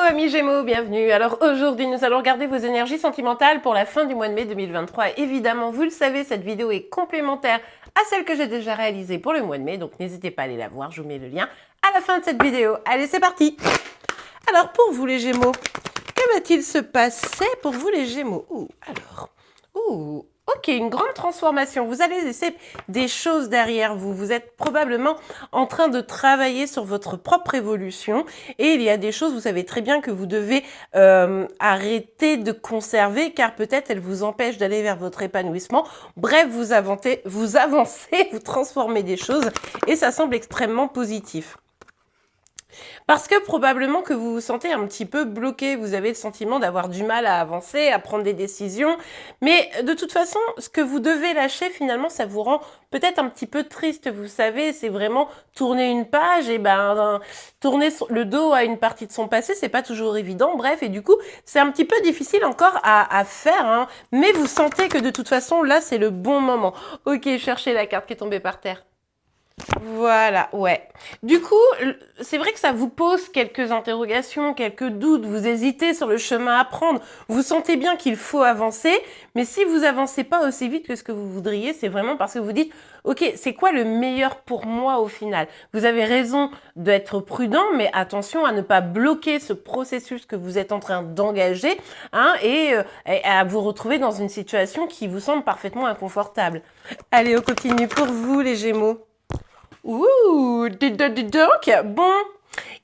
amis Gémeaux, bienvenue. Alors aujourd'hui nous allons regarder vos énergies sentimentales pour la fin du mois de mai 2023. Évidemment, vous le savez, cette vidéo est complémentaire à celle que j'ai déjà réalisée pour le mois de mai, donc n'hésitez pas à aller la voir, je vous mets le lien à la fin de cette vidéo. Allez, c'est parti. Alors pour vous les Gémeaux, que va-t-il se passer pour vous les Gémeaux? Ok, une grande transformation. Vous allez laisser des choses derrière vous. Vous êtes probablement en train de travailler sur votre propre évolution et il y a des choses, vous savez très bien que vous devez arrêter de conserver car peut-être elles vous empêchent d'aller vers votre épanouissement. Bref, vous avancez, vous transformez des choses et ça semble extrêmement positif. Parce que probablement que vous vous sentez un petit peu bloqué, vous avez le sentiment d'avoir du mal à avancer, à prendre des décisions, mais de toute façon, ce que vous devez lâcher, finalement, ça vous rend peut-être un petit peu triste, vous savez, c'est vraiment tourner une page, et tourner le dos à une partie de son passé, c'est pas toujours évident, bref, et du coup, c'est un petit peu difficile encore à faire, hein, mais vous sentez que de toute façon, là, c'est le bon moment. Ok, cherchez la carte qui est tombée par terre. Voilà, ouais. Du coup, c'est vrai que ça vous pose quelques interrogations, quelques doutes, vous hésitez sur le chemin à prendre, vous sentez bien qu'il faut avancer, mais si vous avancez pas aussi vite que ce que vous voudriez, c'est vraiment parce que vous dites, ok, c'est quoi le meilleur pour moi au final? Vous avez raison d'être prudent, mais attention à ne pas bloquer ce processus que vous êtes en train d'engager, hein, et à vous retrouver dans une situation qui vous semble parfaitement inconfortable. Allez, on continue pour vous les Gémeaux. Ouh, dis donc, bon,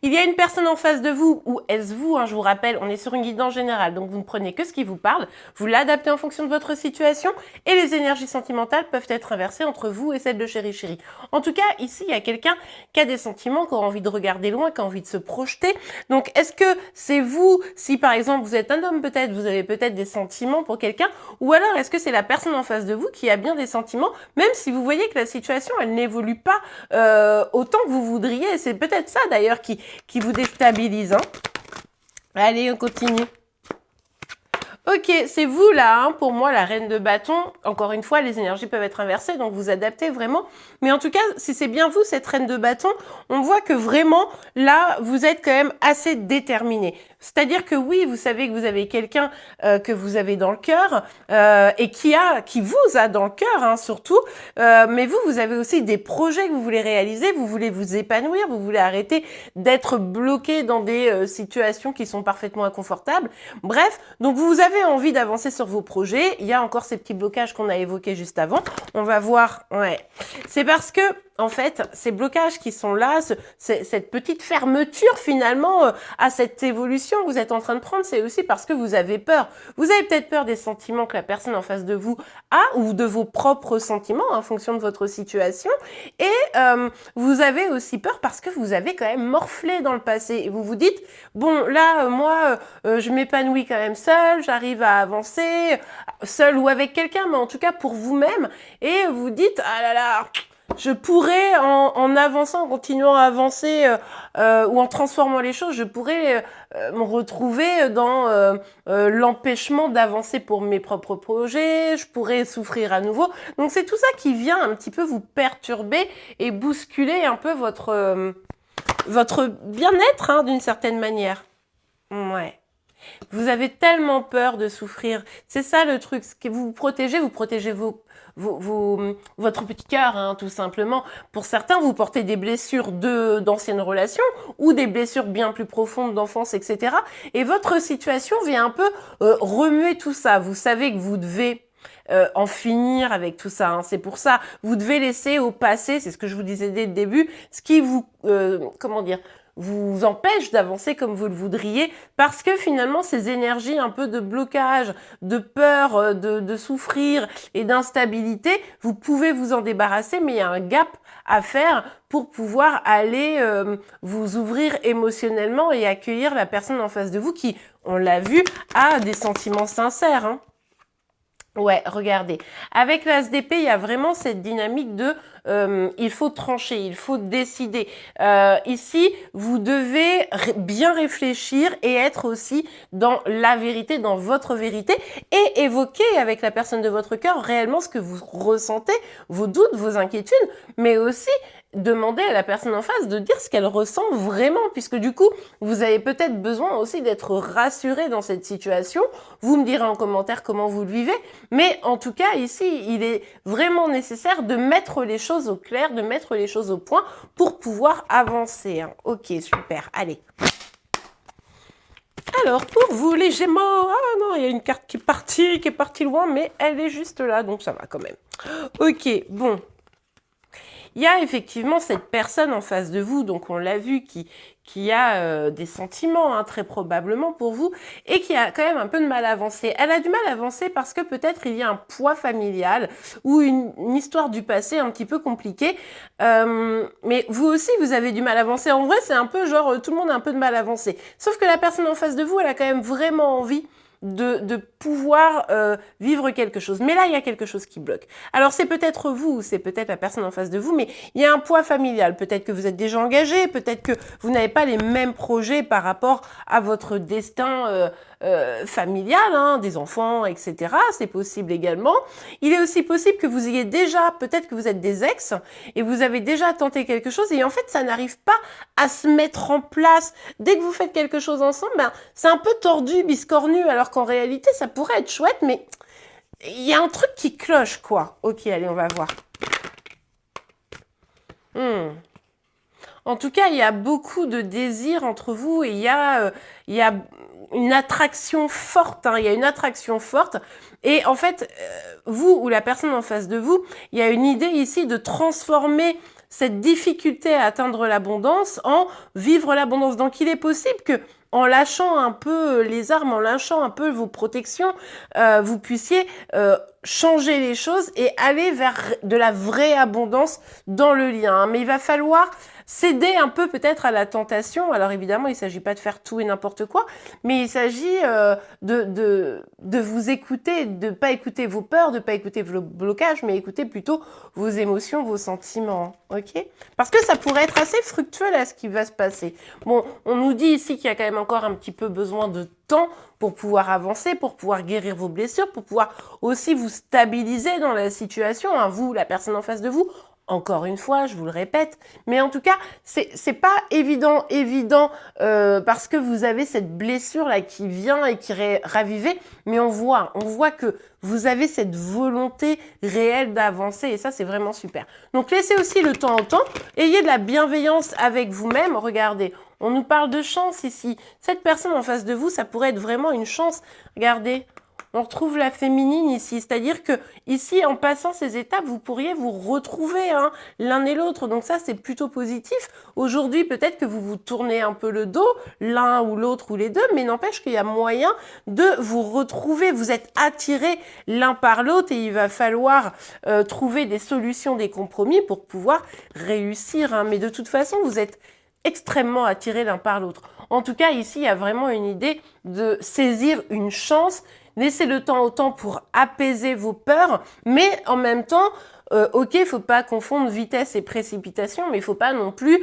il y a une personne en face de vous, ou est-ce vous, hein, je vous rappelle, on est sur une guidance générale, donc vous ne prenez que ce qui vous parle, vous l'adaptez en fonction de votre situation, et les énergies sentimentales peuvent être inversées entre vous et celles de chéri chéri. En tout cas, ici, il y a quelqu'un qui a des sentiments, qui a envie de regarder loin, qui a envie de se projeter, donc est-ce que c'est vous, si par exemple vous êtes un homme peut-être, vous avez peut-être des sentiments pour quelqu'un, ou alors est-ce que c'est la personne en face de vous qui a bien des sentiments, même si vous voyez que la situation, elle n'évolue pas autant que vous voudriez, c'est peut-être ça d'ailleurs qui vous déstabilise. Hein. Allez, on continue. Ok, c'est vous là, hein, pour moi, la reine de bâton. Encore une fois, les énergies peuvent être inversées, donc vous adaptez vraiment. Mais en tout cas, si c'est bien vous, cette reine de bâton, on voit que vraiment, là, vous êtes quand même assez déterminé. C'est-à-dire que oui, vous savez que vous avez quelqu'un que vous avez dans le cœur et qui vous a dans le cœur, hein, surtout. Mais vous avez aussi des projets que vous voulez réaliser, vous voulez vous épanouir, vous voulez arrêter d'être bloqué dans des situations qui sont parfaitement inconfortables. Bref, donc vous avez envie d'avancer sur vos projets. Il y a encore ces petits blocages qu'on a évoqués juste avant. On va voir. Ouais. C'est parce que, en fait, ces blocages qui sont là, cette petite fermeture finalement à cette évolution que vous êtes en train de prendre, c'est aussi parce que vous avez peur. Vous avez peut-être peur des sentiments que la personne en face de vous a ou de vos propres sentiments en fonction de votre situation. Et vous avez aussi peur parce que vous avez quand même morflé dans le passé. Et vous vous dites, bon, là, moi, je m'épanouis quand même seule, j'arrive à avancer, seule ou avec quelqu'un, mais en tout cas pour vous-même. Et vous dites, ah là là, je pourrais, en avançant, en continuant à avancer ou en transformant les choses, je pourrais me retrouver dans l'empêchement d'avancer pour mes propres projets, je pourrais souffrir à nouveau. Donc c'est tout ça qui vient un petit peu vous perturber et bousculer un peu votre bien-être, hein, d'une certaine manière. Ouais. Vous avez tellement peur de souffrir. C'est ça le truc. Vous protégez votre petit cœur, hein, tout simplement. Pour certains, vous portez des blessures d'anciennes relations ou des blessures bien plus profondes d'enfance, etc. Et votre situation vient un peu remuer tout ça. Vous savez que vous devez en finir avec tout ça. Hein. C'est pour ça, vous devez laisser au passé, c'est ce que je vous disais dès le début, ce qui vous, vous empêche d'avancer comme vous le voudriez, parce que finalement, ces énergies un peu de blocage, de peur, de souffrir et d'instabilité, vous pouvez vous en débarrasser, mais il y a un gap à faire pour pouvoir aller vous ouvrir émotionnellement et accueillir la personne en face de vous qui, on l'a vu, a des sentiments sincères. Hein. Ouais, regardez. Avec l'As d'épée, il y a vraiment cette dynamique de il faut trancher, il faut décider. Ici, vous devez bien réfléchir et être aussi dans la vérité, dans votre vérité, et évoquer avec la personne de votre cœur réellement ce que vous ressentez, vos doutes, vos inquiétudes, mais aussi demandez à la personne en face de dire ce qu'elle ressent vraiment, puisque du coup, vous avez peut-être besoin aussi d'être rassuré dans cette situation. Vous me direz en commentaire comment vous le vivez, mais en tout cas, ici, il est vraiment nécessaire de mettre les choses au clair, de mettre les choses au point pour pouvoir avancer. Hein. Ok, super, allez. Alors, pour vous, les Gémeaux, ah non, il y a une carte qui est partie loin, mais elle est juste là, donc ça va quand même. Ok, bon. Il y a effectivement cette personne en face de vous, donc on l'a vu, qui a des sentiments, hein, très probablement pour vous, et qui a quand même un peu de mal à avancer. Elle a du mal à avancer parce que peut-être il y a un poids familial ou une histoire du passé un petit peu compliquée. Mais vous aussi, vous avez du mal à avancer. En vrai, c'est un peu genre, tout le monde a un peu de mal à avancer. Sauf que la personne en face de vous, elle a quand même vraiment envie de pouvoir vivre quelque chose. Mais là, il y a quelque chose qui bloque. Alors, c'est peut-être vous, c'est peut-être la personne en face de vous, mais il y a un poids familial. Peut-être que vous êtes déjà engagé, peut-être que vous n'avez pas les mêmes projets par rapport à votre destin familial, hein, des enfants, etc. C'est possible également. Il est aussi possible que vous ayez déjà, peut-être que vous êtes des ex, et vous avez déjà tenté quelque chose, et en fait, ça n'arrive pas à se mettre en place. Dès que vous faites quelque chose ensemble, ben, c'est un peu tordu, biscornu, alors qu'en réalité, ça pourrait être chouette, mais il y a un truc qui cloche, quoi. Ok, allez, on va voir. En tout cas, il y a beaucoup de désirs entre vous et il y a une attraction forte. Hein, il y a une attraction forte. Et en fait, vous ou la personne en face de vous, il y a une idée ici de transformer cette difficulté à atteindre l'abondance en vivre l'abondance. Donc, il est possible que en lâchant un peu les armes, en lâchant un peu vos protections, vous puissiez changer les choses et aller vers de la vraie abondance dans le lien. Mais il va falloir céder un peu peut-être à la tentation. Alors évidemment, il ne s'agit pas de faire tout et n'importe quoi, mais il s'agit de vous écouter, de ne pas écouter vos peurs, de ne pas écouter vos blocages, mais écouter plutôt vos émotions, vos sentiments. Ok ? Parce que ça pourrait être assez fructueux là, ce qui va se passer. Bon, on nous dit ici qu'il y a quand même encore un petit peu besoin de temps pour pouvoir avancer, pour pouvoir guérir vos blessures, pour pouvoir aussi vous stabiliser dans la situation, hein, vous, la personne en face de vous. Encore une fois, je vous le répète, mais en tout cas, c'est pas évident parce que vous avez cette blessure là qui vient et qui est ravivée, mais on voit que vous avez cette volonté réelle d'avancer et ça c'est vraiment super. Donc laissez aussi le temps au temps, ayez de la bienveillance avec vous-même. Regardez, on nous parle de chance ici. Cette personne en face de vous, ça pourrait être vraiment une chance. Regardez. On retrouve la féminine ici, c'est-à-dire que ici, en passant ces étapes, vous pourriez vous retrouver hein, l'un et l'autre. Donc ça, c'est plutôt positif. Aujourd'hui, peut-être que vous vous tournez un peu le dos, l'un ou l'autre ou les deux, mais n'empêche qu'il y a moyen de vous retrouver. Vous êtes attirés l'un par l'autre et il va falloir trouver des solutions, des compromis pour pouvoir réussir. Hein. Mais de toute façon, vous êtes extrêmement attirés l'un par l'autre. En tout cas, ici, il y a vraiment une idée de saisir une chance. Laissez le temps au temps pour apaiser vos peurs, mais en même temps, ok, il ne faut pas confondre vitesse et précipitation, mais il ne faut pas non plus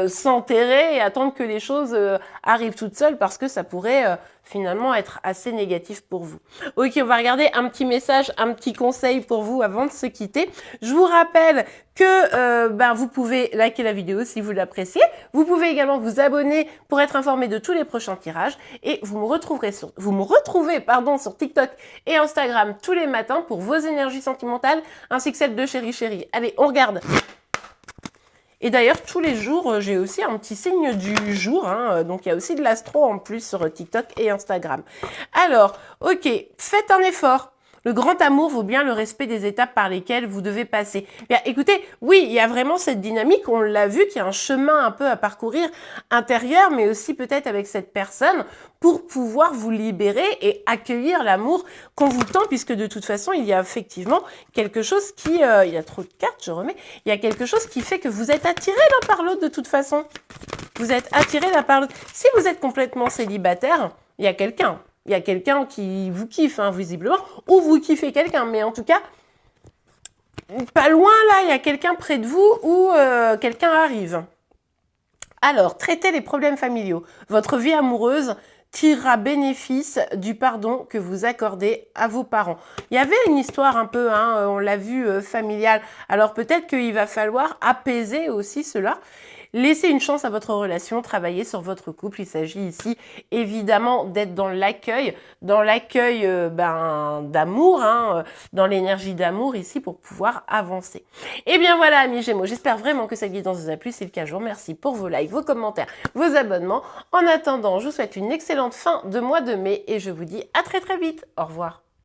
s'enterrer et attendre que les choses arrivent toutes seules parce que ça pourrait finalement être assez négatif pour vous. Ok, on va regarder un petit message, un petit conseil pour vous avant de se quitter. Je vous rappelle que vous pouvez liker la vidéo si vous l'appréciez. Vous pouvez également vous abonner pour être informé de tous les prochains tirages et vous me retrouvez sur TikTok et Instagram tous les matins pour vos énergies sentimentales ainsi que celles de Chéri Chéri. Allez, on regarde. Et d'ailleurs, tous les jours, j'ai aussi un petit signe du jour. Hein, donc, il y a aussi de l'astro en plus sur TikTok et Instagram. Alors, ok, faites un effort. Le grand amour vaut bien le respect des étapes par lesquelles vous devez passer. Bien, écoutez, oui, il y a vraiment cette dynamique, on l'a vu, qu'il y a un chemin un peu à parcourir intérieur, mais aussi peut-être avec cette personne pour pouvoir vous libérer et accueillir l'amour qu'on vous tend, puisque de toute façon, il y a effectivement quelque chose qui... il y a trop de cartes, je remets. Il y a quelque chose qui fait que vous êtes attirés l'un par l'autre de toute façon. Vous êtes attirés l'un par l'autre. Si vous êtes complètement célibataire, il y a quelqu'un. Il y a quelqu'un qui vous kiffe, hein, visiblement, ou vous kiffez quelqu'un. Mais en tout cas, pas loin, là, il y a quelqu'un près de vous ou quelqu'un arrive. Alors, traitez les problèmes familiaux. Votre vie amoureuse tirera bénéfice du pardon que vous accordez à vos parents. Il y avait une histoire un peu, hein, on l'a vu, familiale. Alors peut-être qu'il va falloir apaiser aussi cela. Laissez une chance à votre relation, travaillez sur votre couple. Il s'agit ici évidemment d'être dans l'accueil d'amour, hein, dans l'énergie d'amour ici pour pouvoir avancer. Et bien voilà amis Gémeaux, j'espère vraiment que cette guidance vous a plu. C'est le cas, je vous remercie pour vos likes, vos commentaires, vos abonnements. En attendant, je vous souhaite une excellente fin de mois de mai et je vous dis à très très vite. Au revoir.